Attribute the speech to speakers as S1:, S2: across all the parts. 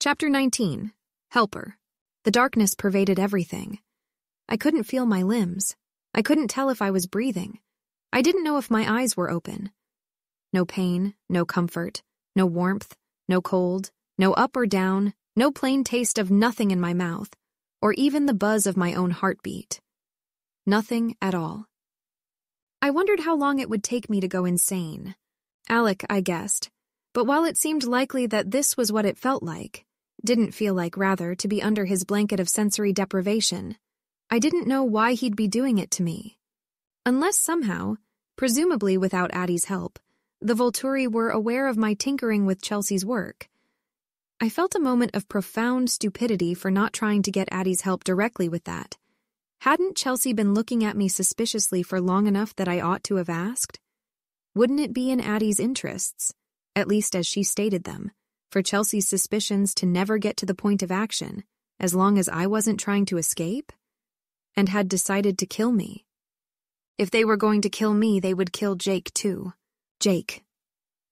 S1: Chapter 19. Helper. The darkness pervaded everything. I couldn't feel my limbs. I couldn't tell if I was breathing. I didn't know if my eyes were open. No pain, no comfort, no warmth, no cold, no up or down, no plain taste of nothing in my mouth, or even the buzz of my own heartbeat. Nothing at all. I wondered how long it would take me to go insane. Alec, I guessed. But while it seemed likely that this was what it felt like, didn't feel like, rather, to be under his blanket of sensory deprivation, I didn't know why he'd be doing it to me. Unless somehow, presumably without Addie's help, the Volturi were aware of my tinkering with Chelsea's work. I felt a moment of profound stupidity for not trying to get Addie's help directly with that. Hadn't Chelsea been looking at me suspiciously for long enough that I ought to have asked? Wouldn't it be in Addie's interests, at least as she stated them, for Chelsea's suspicions to never get to the point of action, as long as I wasn't trying to escape? And had decided to kill me. If they were going to kill me, they would kill Jake too. Jake.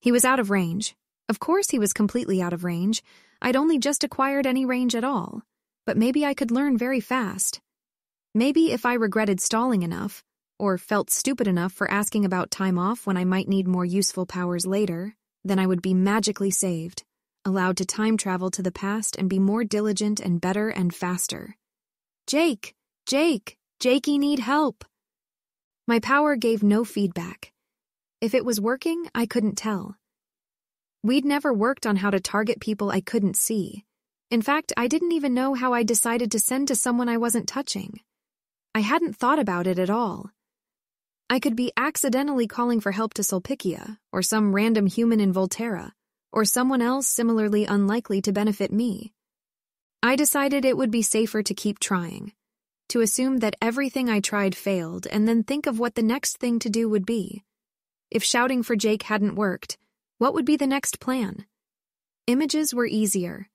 S1: He was out of range. Of course he was completely out of range. I'd only just acquired any range at all. But maybe I could learn very fast. Maybe if I regretted stalling enough, or felt stupid enough for asking about time off when I might need more useful powers later, then I would be magically saved, allowed to time travel to the past and be more diligent and better and faster. Jake! Jake! Jakey need help! My power gave no feedback. If it was working, I couldn't tell. We'd never worked on how to target people I couldn't see. In fact, I didn't even know how I decided to send to someone I wasn't touching. I hadn't thought about it at all. I could be accidentally calling for help to Sulpicia, or some random human in Volterra, or someone else similarly unlikely to benefit me. I decided it would be safer to keep trying, to assume that everything I tried failed, and then think of what the next thing to do would be. If shouting for Jake hadn't worked, what would be the next plan? Images were easier.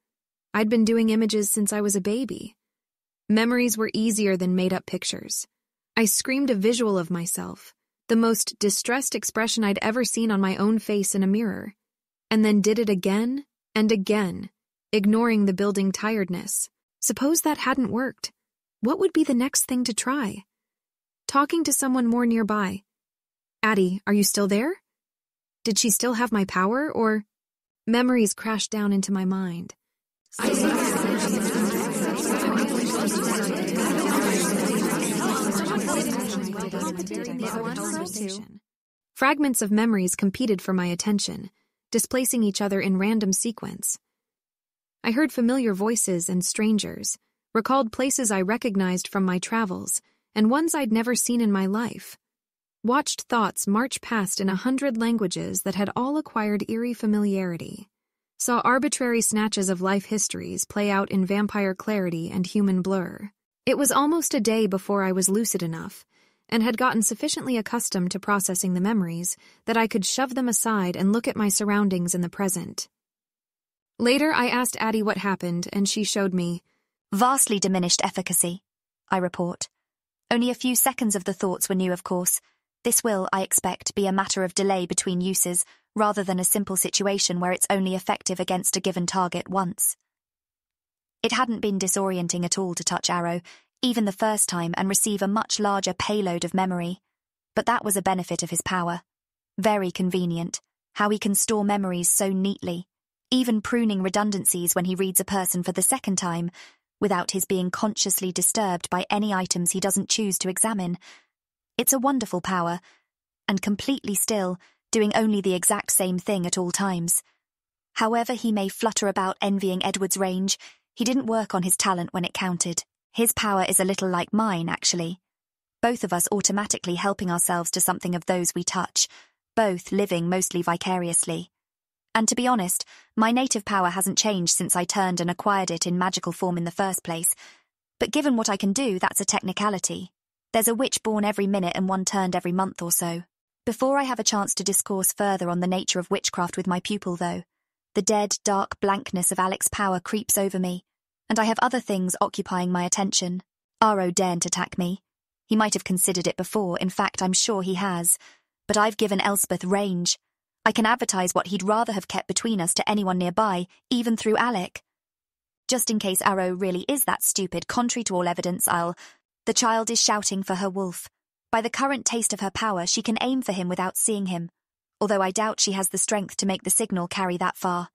S1: I'd been doing images since I was a baby. Memories were easier than made-up pictures. I screamed a visual of myself, the most distressed expression I'd ever seen on my own face in a mirror, and then did it again and again, ignoring the building tiredness. Suppose that hadn't worked. What would be the next thing to try? Talking to someone more nearby. Addie, are you still there? Did she still have my power, or... Memories crashed down into my mind. Fragments of memories competed for my attention, displacing each other in random sequence. I heard familiar voices and strangers, recalled places I recognized from my travels, and ones I'd never seen in my life. Watched thoughts march past in 100 languages that had all acquired eerie familiarity. Saw arbitrary snatches of life histories play out in vampire clarity and human blur. It was almost a day before I was lucid enough, and had gotten sufficiently accustomed to processing the memories that I could shove them aside and look at my surroundings in the present. Later, I asked Addie what happened, and she showed me.
S2: Vastly diminished efficacy, I report. Only a few seconds of the thoughts were new, of course. This will, I expect, be a matter of delay between uses, rather than a simple situation where it's only effective against a given target once. It hadn't been disorienting at all to touch Arrow, even the first time, and receive a much larger payload of memory. But that was a benefit of his power. Very convenient, how he can store memories so neatly, even pruning redundancies when he reads a person for the second time, without his being consciously disturbed by any items he doesn't choose to examine. It's a wonderful power, and completely still, doing only the exact same thing at all times. However he may flutter about envying Edward's range, he didn't work on his talent when it counted. His power is a little like mine, actually. Both of us automatically helping ourselves to something of those we touch, both living mostly vicariously. And to be honest, my native power hasn't changed since I turned and acquired it in magical form in the first place. But given what I can do, that's a technicality. There's a witch born every minute and one turned every month or so. Before I have a chance to discourse further on the nature of witchcraft with my pupil, though, the dead, dark blankness of Alec's power creeps over me, and I have other things occupying my attention. Aro daren't attack me. He might have considered it before, in fact I'm sure he has. But I've given Elspeth range. I can advertise what he'd rather have kept between us to anyone nearby, even through Alec. Just in case Aro really is that stupid, contrary to all evidence, The child is shouting for her wolf. By the current taste of her power, she can aim for him without seeing him, although I doubt she has the strength to make the signal carry that far.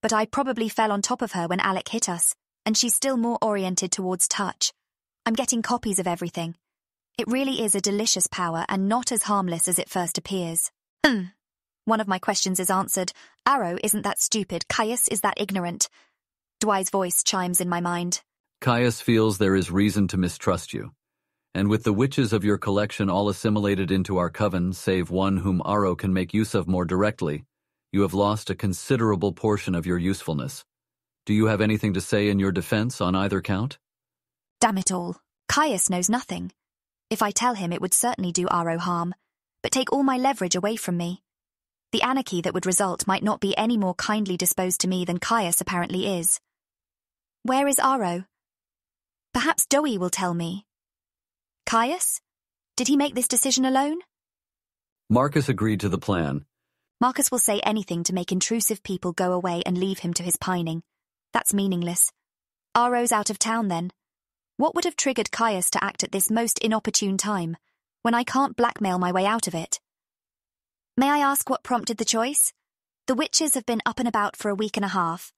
S2: But I probably fell on top of her when Alec hit us, and she's still more oriented towards touch. I'm getting copies of everything. It really is a delicious power and not as harmless as it first appears. One of my questions is answered. Aro isn't that stupid. Caius is that ignorant. Dwight's voice chimes in my mind.
S3: Caius feels there is reason to mistrust you. And with the witches of your collection all assimilated into our coven, save one whom Aro can make use of more directly, you have lost a considerable portion of your usefulness. Do you have anything to say in your defense on either count?
S2: Damn it all. Caius knows nothing. If I tell him, it would certainly do Aro harm, but take all my leverage away from me. The anarchy that would result might not be any more kindly disposed to me than Caius apparently is. Where is Aro? Perhaps Doe will tell me. Caius? Did he make this decision alone?
S3: Marcus agreed to the plan.
S2: Marcus will say anything to make intrusive people go away and leave him to his pining. That's meaningless. Aro's out of town then. What would have triggered Caius to act at this most inopportune time, when I can't blackmail my way out of it? May I ask what prompted the choice? The witches have been up and about for a week and a half.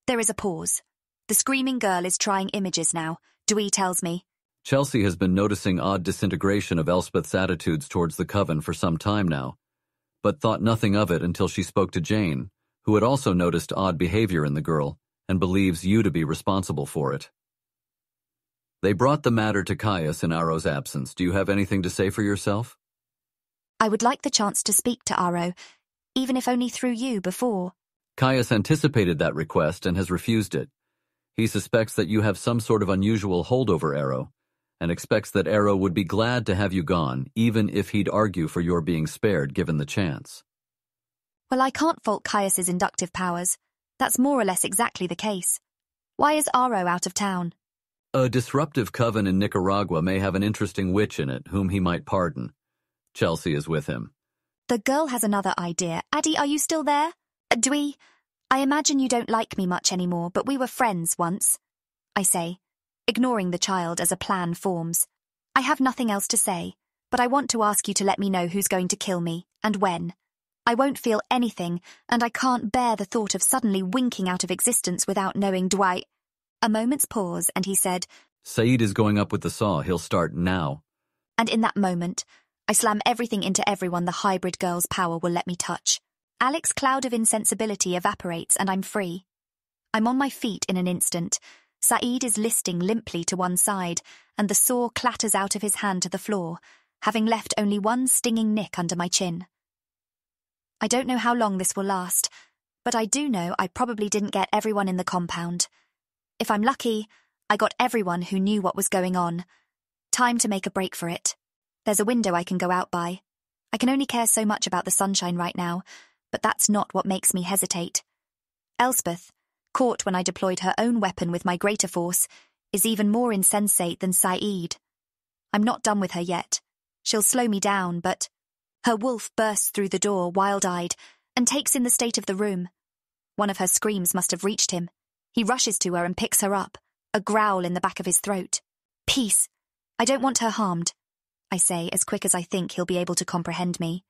S2: There is a pause. The screaming girl is trying images now, Dewey tells me.
S3: Chelsea has been noticing odd disintegration of Elspeth's attitudes towards the coven for some time now, but thought nothing of it until she spoke to Jane, who had also noticed odd behavior in the girl and believes you to be responsible for it. They brought the matter to Caius in Aro's absence. Do you have anything to say for yourself?
S2: I would like the chance to speak to Aro, even if only through you before.
S3: Caius anticipated that request and has refused it. He suspects that you have some sort of unusual hold over Aro, and expects that Aro would be glad to have you gone, even if he'd argue for your being spared given the chance.
S2: Well, I can't fault Caius's inductive powers. That's more or less exactly the case. Why is Aro out of town?
S3: A disruptive coven in Nicaragua may have an interesting witch in it, whom he might pardon. Chelsea is with him.
S2: The girl has another idea. Addie, are you still there? Dewey, I imagine you don't like me much anymore, but we were friends once, I say, ignoring the child as a plan forms. I have nothing else to say, but I want to ask you to let me know who's going to kill me, and when. I won't feel anything, and I can't bear the thought of suddenly winking out of existence without knowing Dwight. A moment's pause, and he said,
S3: Saeed is going up with the saw. He'll start now.
S2: And in that moment, I slam everything into everyone the hybrid girl's power will let me touch. Alec's cloud of insensibility evaporates, and I'm free. I'm on my feet in an instant. Saeed is listing limply to one side, and the saw clatters out of his hand to the floor, having left only one stinging nick under my chin. I don't know how long this will last, but I do know I probably didn't get everyone in the compound. If I'm lucky, I got everyone who knew what was going on. Time to make a break for it. There's a window I can go out by. I can only care so much about the sunshine right now, but that's not what makes me hesitate. Elspeth, caught when I deployed her own weapon with my greater force, is even more insensate than Saeed. I'm not done with her yet. She'll slow me down, but... Her wolf bursts through the door, wild-eyed, and takes in the state of the room. One of her screams must have reached him. He rushes to her and picks her up, a growl in the back of his throat. Peace. I don't want her harmed, I say, as quick as I think he'll be able to comprehend me.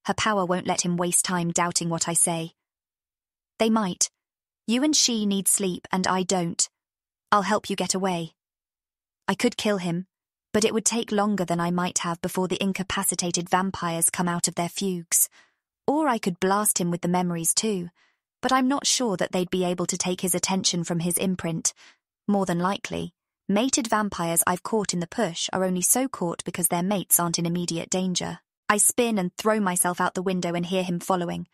S2: Her power won't let him waste time doubting what I say. They might. You and she need sleep, and I don't. I'll help you get away. I could kill him, but it would take longer than I might have before the incapacitated vampires come out of their fugues. Or I could blast him with the memories too, but I'm not sure that they'd be able to take his attention from his imprint. More than likely, mated vampires I've caught in the push are only so caught because their mates aren't in immediate danger. I spin and throw myself out the window and hear him following.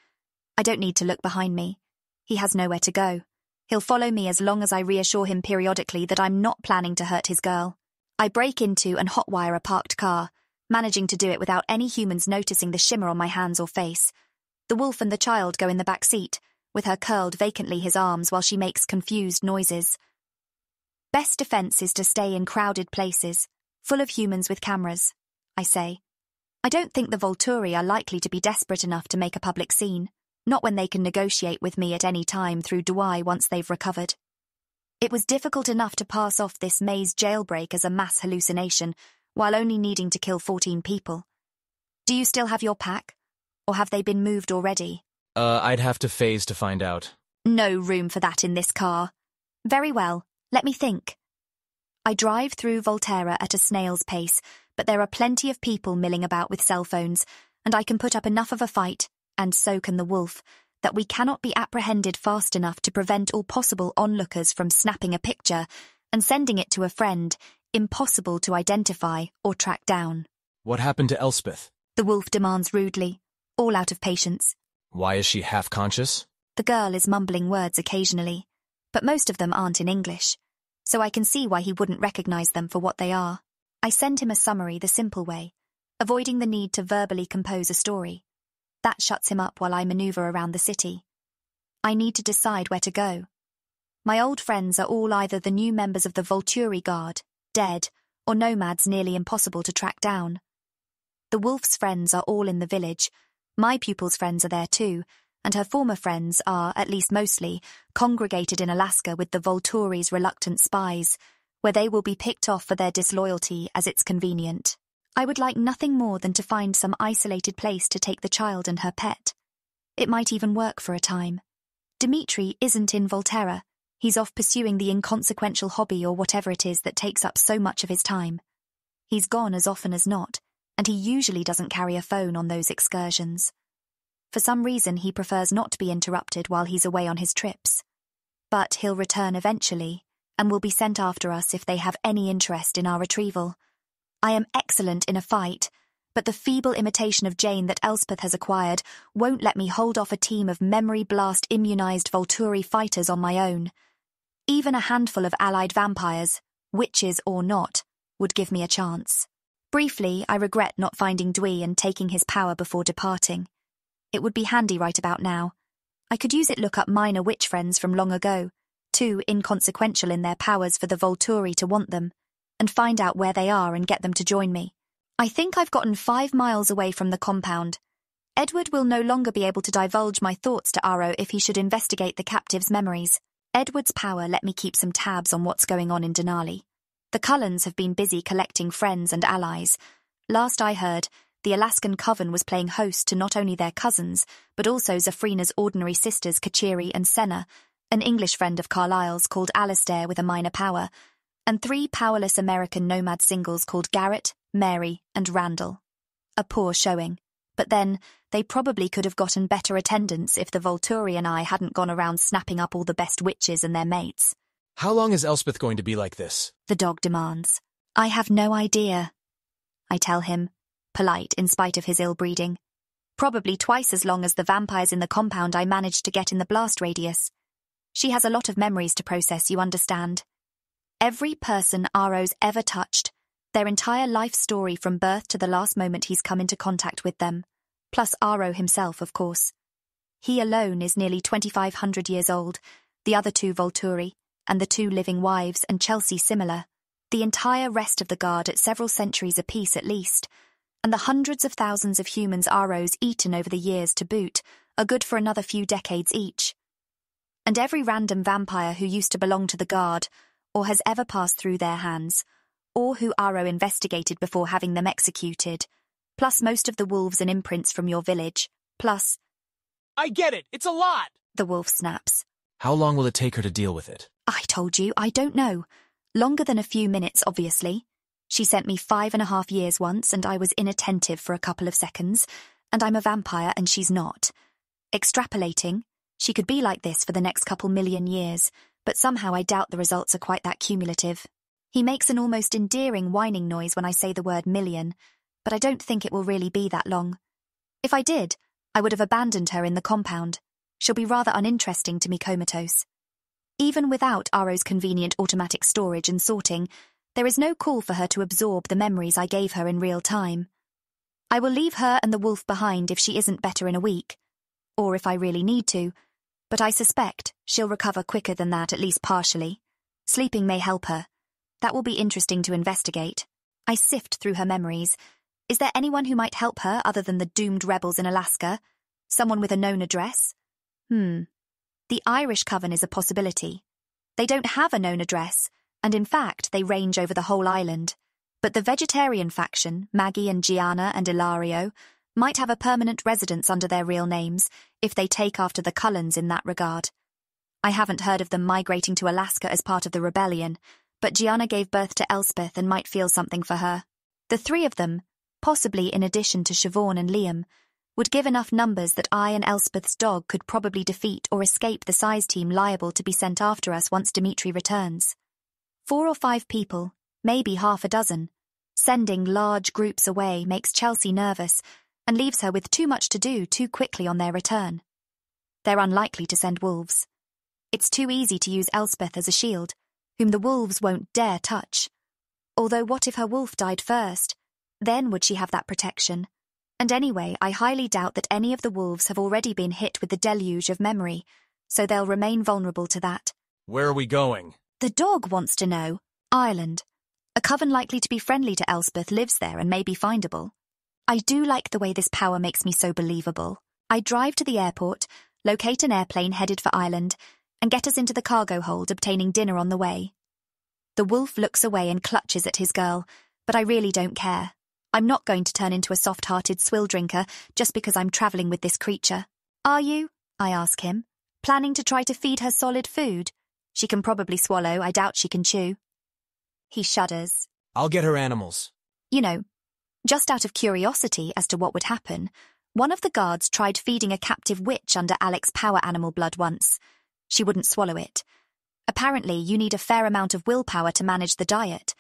S2: I don't need to look behind me. He has nowhere to go. He'll follow me as long as I reassure him periodically that I'm not planning to hurt his girl. I break into and hotwire a parked car, managing to do it without any humans noticing the shimmer on my hands or face. The wolf and the child go in the back seat, with her curled vacantly his arms while she makes confused noises. Best defense is to stay in crowded places, full of humans with cameras, I say. I don't think the Volturi are likely to be desperate enough to make a public scene, not when they can negotiate with me at any time through Douai once they've recovered. It was difficult enough to pass off this maze jailbreak as a mass hallucination, while only needing to kill 14 people. Do you still have your pack? Or have they been moved already?
S4: I'd have to phase to find out.
S2: No room for that in this car. Very well, let me think. I drive through Volterra at a snail's pace, but there are plenty of people milling about with cell phones, and I can put up enough of a fight, and so can the wolf, that we cannot be apprehended fast enough to prevent all possible onlookers from snapping a picture and sending it to a friend, impossible to identify or track down.
S4: What happened to Elspeth?
S2: The wolf demands rudely, all out of patience.
S4: Why is she half-conscious?
S2: The girl is mumbling words occasionally, but most of them aren't in English, so I can see why he wouldn't recognize them for what they are. I send him a summary the simple way, avoiding the need to verbally compose a story. That shuts him up while I maneuver around the city. I need to decide where to go. My old friends are all either the new members of the Volturi Guard, dead, or nomads nearly impossible to track down. The wolf's friends are all in the village. My pupil's friends are there too, and her former friends are, at least mostly, congregated in Alaska with the Volturi's reluctant spies, where they will be picked off for their disloyalty as it's convenient. I would like nothing more than to find some isolated place to take the child and her pet. It might even work for a time. Dimitri isn't in Volterra. He's off pursuing the inconsequential hobby or whatever it is that takes up so much of his time. He's gone as often as not, and he usually doesn't carry a phone on those excursions. For some reason, he prefers not to be interrupted while he's away on his trips. But he'll return eventually, and will be sent after us if they have any interest in our retrieval. I am excellent in a fight, but the feeble imitation of Jane that Elspeth has acquired won't let me hold off a team of memory blast immunized Volturi fighters on my own. Even a handful of allied vampires, witches or not, would give me a chance. Briefly, I regret not finding Dwi and taking his power before departing. It would be handy right about now. I could use it look up minor witch friends from long ago, too inconsequential in their powers for the Volturi to want them, and find out where they are and get them to join me. I think I've gotten 5 miles away from the compound. Edward will no longer be able to divulge my thoughts to Aro if he should investigate the captive's memories. Edward's power let me keep some tabs on what's going on in Denali. The Cullens have been busy collecting friends and allies. Last I heard, the Alaskan Coven was playing host to not only their cousins, but also Zafrina's ordinary sisters Kachiri and Senna, an English friend of Carlyle's called Alistair with a minor power, and 3 powerless American nomad singles called Garrett, Mary, and Randall. A poor showing, but then they probably could have gotten better attendance if the Volturi and I hadn't gone around snapping up all the best witches and their mates.
S4: How long is Elspeth going to be like this?
S2: The dog demands. I have no idea. I tell him, polite in spite of his ill-breeding. Probably twice as long as the vampires in the compound I managed to get in the blast radius. She has a lot of memories to process, you understand. Every person Aro's ever touched, their entire life story from birth to the last moment he's come into contact with them, plus Aro himself, of course. He alone is nearly 2,500 years old, the other 2 Volturi, and the 2 living wives and Chelsea similar, the entire rest of the guard at several centuries apiece at least, and the hundreds of thousands of humans Aro's eaten over the years to boot are good for another few decades each. And every random vampire who used to belong to the guard, or has ever passed through their hands, or who Aro investigated before having them executed, plus most of the wolves and imprints from your village, plus—
S4: I get it! It's a lot!
S2: The wolf snaps.
S4: How long will it take her to deal with it?
S2: I told you, I don't know. Longer than a few minutes, obviously. She sent me 5.5 years once, and I was inattentive for a couple of seconds, and I'm a vampire and she's not. Extrapolating, she could be like this for the next couple million years, but somehow I doubt the results are quite that cumulative. He makes an almost endearing whining noise when I say the word million, but I don't think it will really be that long. If I did, I would have abandoned her in the compound. She'll be rather uninteresting to me comatose. Even without Aro's convenient automatic storage and sorting, there is no call for her to absorb the memories I gave her in real time. I will leave her and the wolf behind if she isn't better in a week, or if I really need to, but I suspect she'll recover quicker than that, at least partially. Sleeping may help her. That will be interesting to investigate. I sift through her memories. Is there anyone who might help her other than the doomed rebels in Alaska? Someone with a known address? The Irish Coven is a possibility. They don't have a known address, and in fact they range over the whole island. But the vegetarian faction, Maggie and Gianna and Ilario, might have a permanent residence under their real names if they take after the Cullens in that regard. I haven't heard of them migrating to Alaska as part of the rebellion, but Gianna gave birth to Elspeth and might feel something for her. The three of them, possibly in addition to Siobhan and Liam, would give enough numbers that I and Elspeth's dog could probably defeat or escape the size team liable to be sent after us once Dimitri returns. 4 or 5 people, maybe half a dozen. Sending large groups away makes Chelsea nervous and leaves her with too much to do too quickly on their return. They're unlikely to send wolves. It's too easy to use Elspeth as a shield, whom the wolves won't dare touch. Although what if her wolf died first? Then would she have that protection? And anyway, I highly doubt that any of the wolves have already been hit with the deluge of memory, so they'll remain vulnerable to that.
S4: Where are we going?
S2: The dog wants to know. Ireland. A coven likely to be friendly to Elspeth lives there and may be findable. I do like the way this power makes me so believable. I drive to the airport, locate an airplane headed for Ireland, and get us into the cargo hold, obtaining dinner on the way. The wolf looks away and clutches at his girl, but I really don't care. I'm not going to turn into a soft-hearted swill drinker just because I'm travelling with this creature. Are you? I ask him. Planning to try to feed her solid food? She can probably swallow, I doubt she can chew. He shudders.
S4: I'll get her animals.
S2: You know, just out of curiosity as to what would happen, one of the guards tried feeding a captive witch under Alec's power animal blood once. She wouldn't swallow it. Apparently, you need a fair amount of willpower to manage the diet.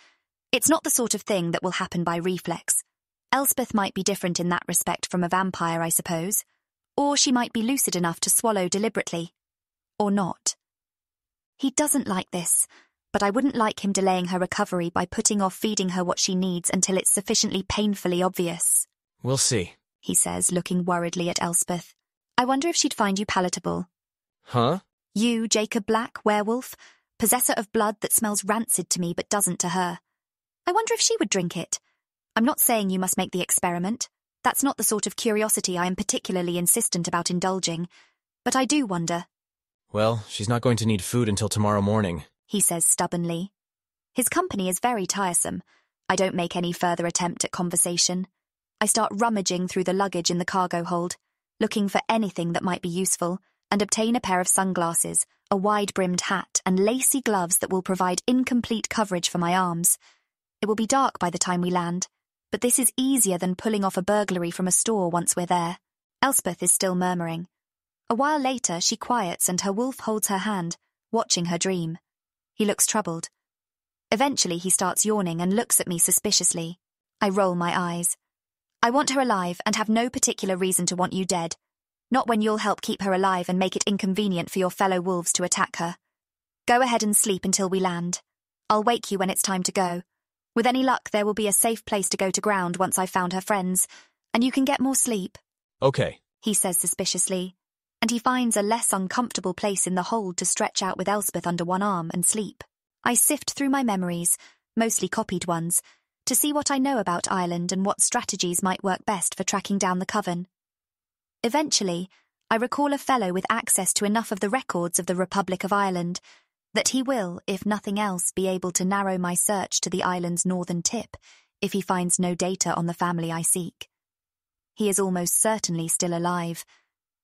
S2: It's not the sort of thing that will happen by reflex. Elspeth might be different in that respect from a vampire, I suppose. Or she might be lucid enough to swallow deliberately. Or not. He doesn't like this, but I wouldn't like him delaying her recovery by putting off feeding her what she needs until it's sufficiently painfully obvious.
S4: We'll see,
S2: he says, looking worriedly at Elspeth. I wonder if she'd find you palatable.
S4: Huh?
S2: You, Jacob Black, werewolf, possessor of blood that smells rancid to me but doesn't to her. I wonder if she would drink it. I'm not saying you must make the experiment. That's not the sort of curiosity I am particularly insistent about indulging. But I do wonder.
S4: Well, she's not going to need food until tomorrow morning,
S2: he says stubbornly. His company is very tiresome. I don't make any further attempt at conversation. I start rummaging through the luggage in the cargo hold, looking for anything that might be useful, and obtain a pair of sunglasses, a wide-brimmed hat, and lacy gloves that will provide incomplete coverage for my arms. It will be dark by the time we land, but this is easier than pulling off a burglary from a store once we're there. Elspeth is still murmuring. A while later, she quiets and her wolf holds her hand, watching her dream. He looks troubled. Eventually, he starts yawning and looks at me suspiciously. I roll my eyes. I want her alive and have no particular reason to want you dead. Not when you'll help keep her alive and make it inconvenient for your fellow wolves to attack her. Go ahead and sleep until we land. I'll wake you when it's time to go. With any luck, there will be a safe place to go to ground once I've found her friends, and you can get more sleep.
S4: Okay,
S2: he says suspiciously, and he finds a less uncomfortable place in the hold to stretch out with Elspeth under one arm and sleep. I sift through my memories, mostly copied ones, to see what I know about Ireland and what strategies might work best for tracking down the coven. Eventually, I recall a fellow with access to enough of the records of the Republic of Ireland that he will, if nothing else, be able to narrow my search to the island's northern tip if he finds no data on the family I seek. He is almost certainly still alive.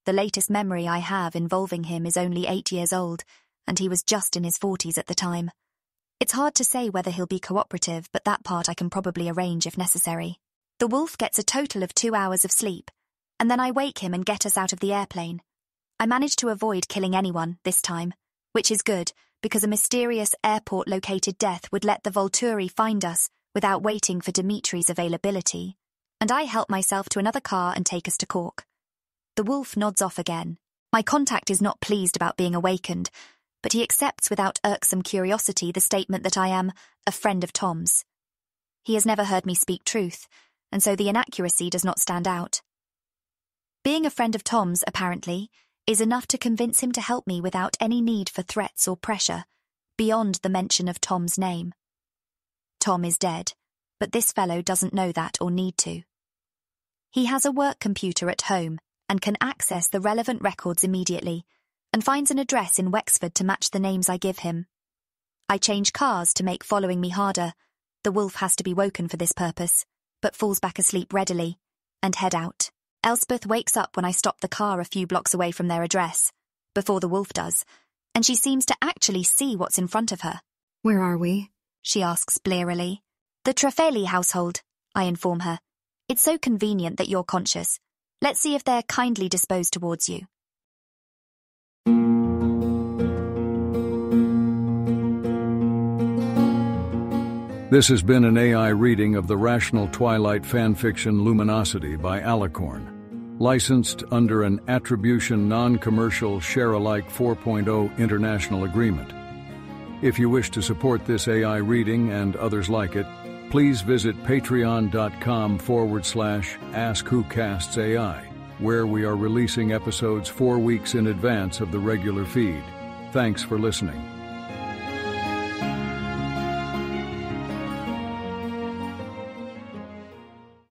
S2: The latest memory I have involving him is only 8 years old, and he was just in his 40s at the time. It's hard to say whether he'll be cooperative, but that part I can probably arrange if necessary. The wolf gets a total of 2 hours of sleep, and then I wake him and get us out of the airplane. I manage to avoid killing anyone this time, which is good, because a mysterious airport-located death would let the Volturi find us without waiting for Dimitri's availability, and I help myself to another car and take us to Cork. The wolf nods off again. My contact is not pleased about being awakened, but he accepts without irksome curiosity the statement that I am a friend of Tom's. He has never heard me speak truth, and so the inaccuracy does not stand out. Being a friend of Tom's, apparently, is enough to convince him to help me without any need for threats or pressure, beyond the mention of Tom's name. Tom is dead, but this fellow doesn't know that or need to. He has a work computer at home and can access the relevant records immediately, and finds an address in Wexford to match the names I give him. I change cars to make following me harder. The wolf has to be woken for this purpose, but falls back asleep readily, and head out. Elspeth wakes up when I stop the car a few blocks away from their address, before the wolf does, and she seems to actually see what's in front of her.
S1: Where are we?
S2: She asks blearily. The Trefeli household, I inform her. It's so convenient that you're conscious. Let's see if they're kindly disposed towards you.
S5: This has been an AI reading of the Rational Twilight fanfiction Luminosity by Alicorn, licensed under an Attribution Non-Commercial Share-alike 4.0 international agreement. If you wish to support this AI reading and others like it, please visit patreon.com/AskWhoCastsAI, where we are releasing episodes 4 weeks in advance of the regular feed. Thanks for listening.